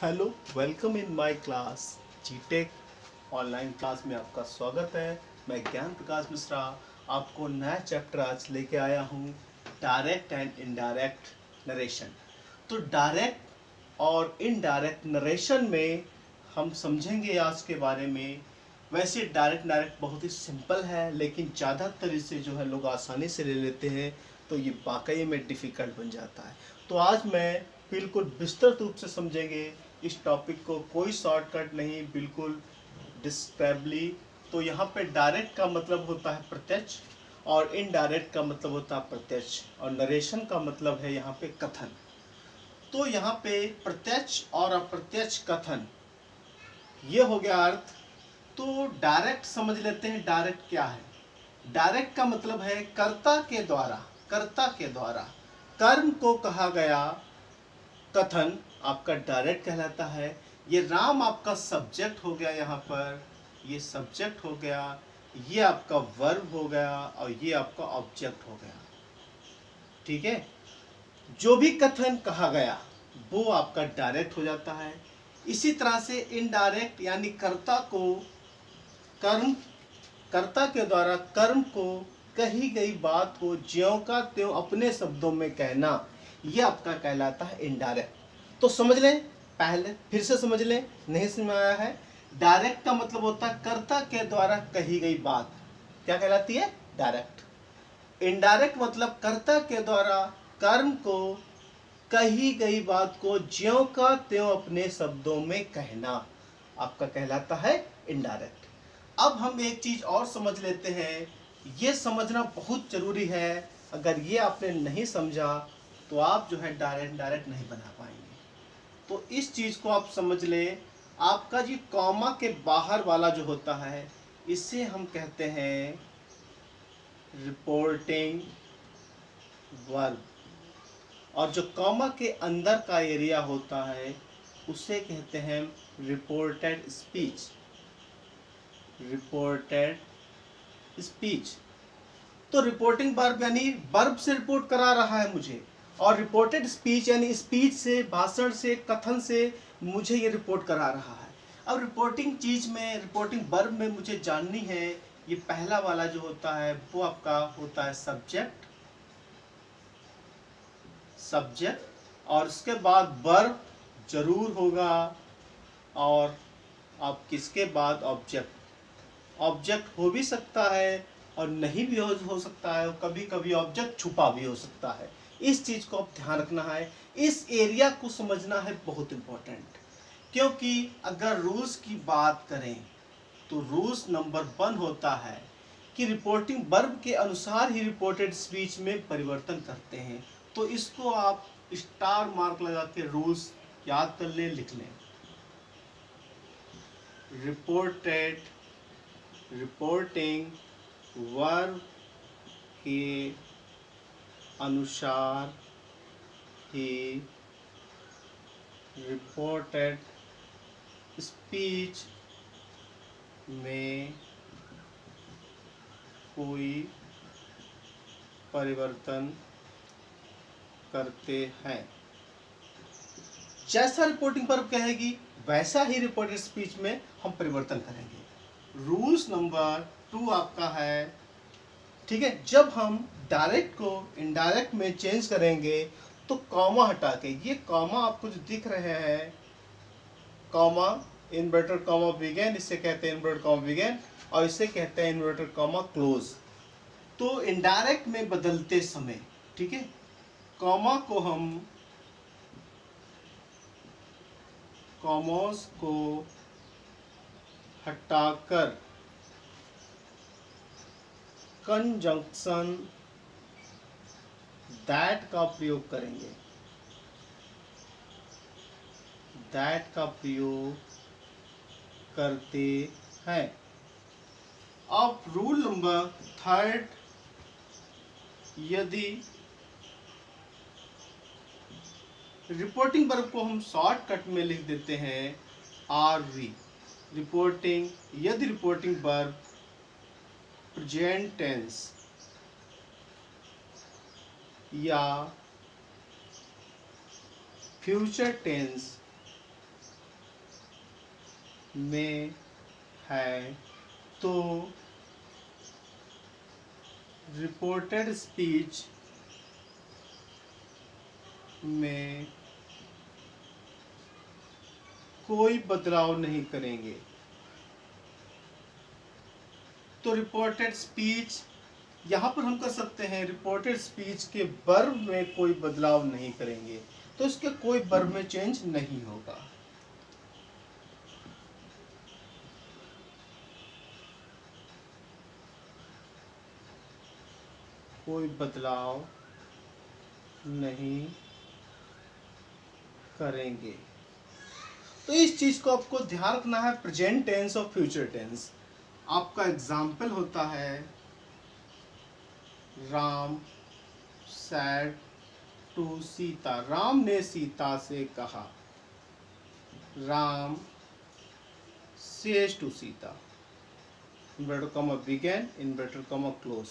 Hello, welcome in my class G Tech online class में आपका स्वागत है। मैं ज्ञान प्रकाश मिश्रा आपको नया चैप्टर आज लेके आया हूँ, डायरेक्ट एंड इनडायरेक्ट नरेशन। तो डायरेक्ट और इनडायरेक्ट नरेशन में हम समझेंगे आज के बारे में। वैसे डायरेक्ट डायरेक्ट बहुत ही सिंपल है, लेकिन ज़्यादातर इसे जो है लोग आसानी से ले लेते हैं, तो ये वाकई में डिफ़िकल्ट बन जाता है। तो आज मैं बिल्कुल विस्तृत रूप से समझेंगे इस टॉपिक को, कोई शॉर्टकट नहीं, बिल्कुल डिस्क्राइबली। तो यहाँ पे डायरेक्ट का मतलब होता है प्रत्यक्ष, और इनडायरेक्ट का मतलब होता है प्रत्यक्ष, और नरेशन का मतलब है यहाँ पे कथन। तो यहाँ पे प्रत्यक्ष और अप्रत्यक्ष कथन, ये हो गया अर्थ। तो डायरेक्ट समझ लेते हैं, डायरेक्ट क्या है। डायरेक्ट का मतलब है कर्ता के द्वारा कर्म को कहा गया कथन आपका डायरेक्ट कहलाता है। ये राम आपका सब्जेक्ट हो गया, यहाँ पर ये सब्जेक्ट हो गया, ये आपका वर्ब हो गया, और ये आपका ऑब्जेक्ट हो गया। ठीक है, जो भी कथन कहा गया वो आपका डायरेक्ट हो जाता है। इसी तरह से इनडायरेक्ट यानी कर्ता के द्वारा कर्म को कही गई बात को ज्यों का त्यों अपने शब्दों में कहना, यह आपका कहलाता है इनडायरेक्ट। तो समझ लें, पहले फिर से समझ लें, नहीं समझ में आया है। डायरेक्ट का मतलब होता है कर्ता के द्वारा कही गई बात, क्या कहलाती है, डायरेक्ट। इनडायरेक्ट मतलब कर्ता के द्वारा कर्म को कही गई बात को ज्यों का त्यों अपने शब्दों में कहना, आपका कहलाता है इनडायरेक्ट। अब हम एक चीज और समझ लेते हैं, ये समझना बहुत जरूरी है। अगर ये आपने नहीं समझा तो आप जो है डायरेक्ट डायरेक्ट नहीं बना पाएंगे। तो इस चीज को आप समझ ले। आपका जी कॉमा के बाहर वाला जो होता है, इसे हम कहते हैं रिपोर्टिंग वर्ब, और जो कॉमा के अंदर का एरिया होता है उसे कहते हैं रिपोर्टेड स्पीच। Reported speech. तो रिपोर्टिंग वर्ब यानी वर्ब से रिपोर्ट करा रहा है मुझे, और रिपोर्टेड स्पीच यानी स्पीच से, भाषण से, कथन से मुझे ये रिपोर्ट करा रहा है। अब रिपोर्टिंग चीज में, रिपोर्टिंग वर्ब में मुझे जाननी है, ये पहला वाला जो होता है वो आपका होता है सब्जेक्ट, और उसके बाद वर्ब जरूर होगा, और आप किसके बाद ऑब्जेक्ट। ऑब्जेक्ट हो भी सकता है और नहीं भी हो सकता है, और कभी कभी ऑब्जेक्ट छुपा भी हो सकता है। इस चीज को आप ध्यान रखना है, इस एरिया को समझना है, बहुत इंपॉर्टेंट। क्योंकि अगर रूल्स की बात करें तो रूल्स नंबर 1 होता है कि रिपोर्टिंग वर्ब के अनुसार ही रिपोर्टेड स्पीच में परिवर्तन करते हैं। तो इसको आप स्टार मार्क लगा के रूल्स याद कर लें, लिख लें। रिपोर्टिंग वर्ब के अनुसार ही रिपोर्टेड स्पीच में कोई परिवर्तन करते हैं। जैसा रिपोर्टिंग वर्ब कहेगी वैसा ही रिपोर्टेड स्पीच में हम परिवर्तन करेंगे। रूल्स नंबर 2 आपका है, ठीक है, जब हम डायरेक्ट को इनडायरेक्ट में चेंज करेंगे तो कॉमा हटा के, ये कॉमा आपको जो दिख रहे हैं, कॉमा इन्वर्टेड कॉमा बिगिन, इसे कहते हैं इन्वर्टेड कॉमा बिगिन, और इसे कहते हैं इन्वर्टेड कॉमा क्लोज। तो इनडायरेक्ट में बदलते समय, ठीक है, कॉमा को हम, कॉमोस को हटाकर कंजंक्शन दैट का प्रयोग करेंगे, दैट का प्रयोग करते हैं। अब रूल नंबर 3, यदि रिपोर्टिंग वर्ब को हम शॉर्टकट में लिख देते हैं आरवी। रिपोर्टिंग, यदि रिपोर्टिंग वर्ब प्रेजेंट टेंस या फ्यूचर टेंस में है तो रिपोर्टेड स्पीच में कोई बदलाव नहीं करेंगे। तो रिपोर्टेड स्पीच यहाँ पर हम कर सकते हैं रिपोर्टेड स्पीच के वर्ब में कोई बदलाव नहीं करेंगे, तो इसके कोई वर्ब में चेंज नहीं होगा। कोई बदलाव नहीं करेंगे। तो इस चीज को आपको ध्यान रखना है, प्रेजेंट टेंस और फ्यूचर टेंस। आपका एग्जाम्पल होता है राम सैड टू सीता, राम ने सीता से कहा। Ram says to Sita, inverted comma begin, inverted comma close.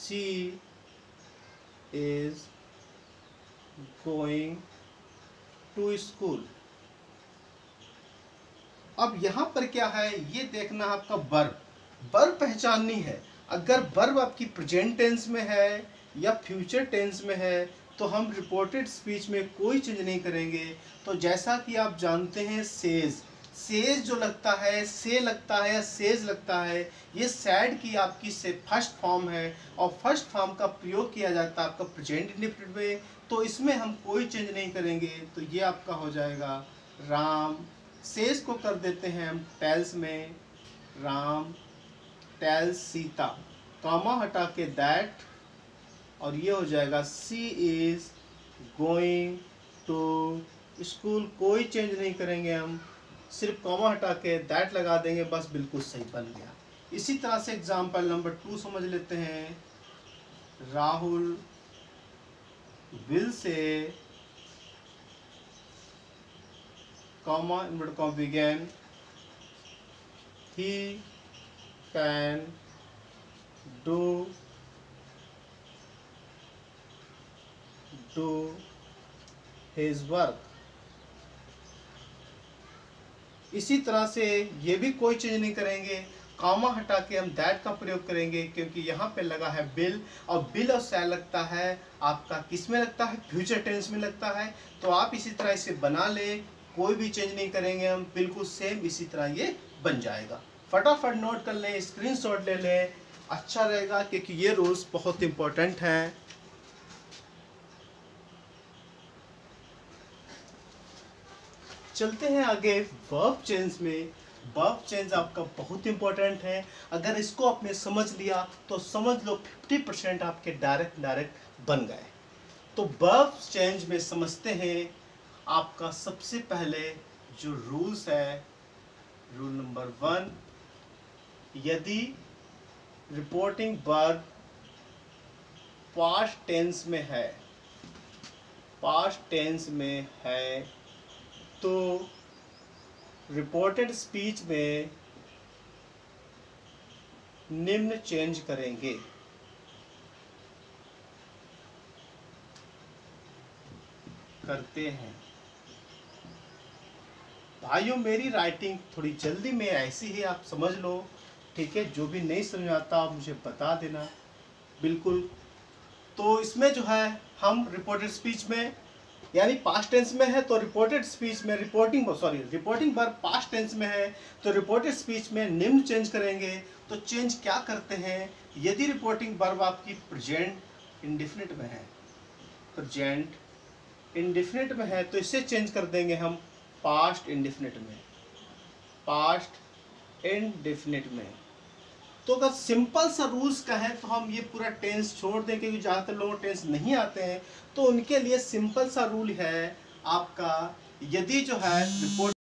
She is going to school। अब यहाँ पर क्या है ये देखना है, आपका वर्ब, वर्ब पहचाननी है। अगर वर्ब आपकी प्रेजेंट टेंस में है या फ्यूचर टेंस में है तो हम रिपोर्टेड स्पीच में कोई चेंज नहीं करेंगे। तो जैसा कि आप जानते हैं सेज, सेज जो लगता है, से लगता है या सेज लगता है, ये सैड की आपकी से फर्स्ट फॉर्म है और फर्स्ट फॉर्म का प्रयोग किया जाता है आपका प्रेजेंट इंडेफिनिट में। तो इसमें हम कोई चेंज नहीं करेंगे। तो ये आपका हो जाएगा राम, सेज को कर देते हैं हम टेल्स में, राम टेल्स सीता, कॉमा हटा के दैट, और ये हो जाएगा सी इज गोइंग टू स्कूल। कोई चेंज नहीं करेंगे हम, सिर्फ कॉमा हटा के दैट लगा देंगे, बस बिल्कुल सही बन गया। इसी तरह से एग्जाम्पल नंबर 2 समझ लेते हैं। Rahul will say comma inverted comma begin, he can do his work. इसी तरह से ये भी कोई चेंज नहीं करेंगे, कॉमा हटा के हम दैट का प्रयोग करेंगे क्योंकि यहाँ पे लगा है बिल, और बिल और शैल लगता है आपका किस में लगता है, फ्यूचर टेंस में लगता है। तो आप इसी तरह इसे बना ले, कोई भी चेंज नहीं करेंगे हम, बिल्कुल सेम इसी तरह ये बन जाएगा। फटाफट नोट कर लें, स्क्रीनशॉट ले लें, अच्छा रहेगा क्योंकि ये रूल्स बहुत इंपॉर्टेंट हैं। चलते हैं आगे वर्ब चेंज में। वर्ब चेंज आपका बहुत इंपॉर्टेंट है। अगर इसको आपने समझ लिया तो समझ लो 50% आपके डायरेक्ट बन गए। तो वर्ब चेंज में समझते हैं, आपका सबसे पहले जो रूल्स है, रूल नंबर 1, यदि रिपोर्टिंग वर्ब पास्ट टेंस में है, पास्ट टेंस में है तो रिपोर्टेड स्पीच में निम्न चेंज करेंगे। करते हैं भाइयों, मेरी राइटिंग थोड़ी जल्दी में ऐसी ही आप समझ लो, ठीक है। जो भी नहीं समझ आता आप मुझे बता देना, बिल्कुल। तो इसमें जो है हम रिपोर्टेड स्पीच में यानी पास्ट टेंस में है तो रिपोर्टेड स्पीच में रिपोर्टिंग वर्ब पास्ट टेंस में है तो रिपोर्टेड स्पीच में निम्न चेंज करेंगे। तो चेंज क्या करते हैं, यदि रिपोर्टिंग वर्ब आपकी प्रेजेंट इंडेफिनिट में है, प्रेजेंट इंडेफिनिट में है तो इसे चेंज कर देंगे हम पास्ट इंडेफिनिट में, पास्ट इंडेफिनिट में। तो अगर सिंपल सा रूल्स का है तो हम ये पूरा टेंस छोड़ दें क्योंकि ज़्यादातर लोगों को टेंस नहीं आते हैं। तो उनके लिए सिंपल सा रूल है आपका, यदि जो है रिपोर्ट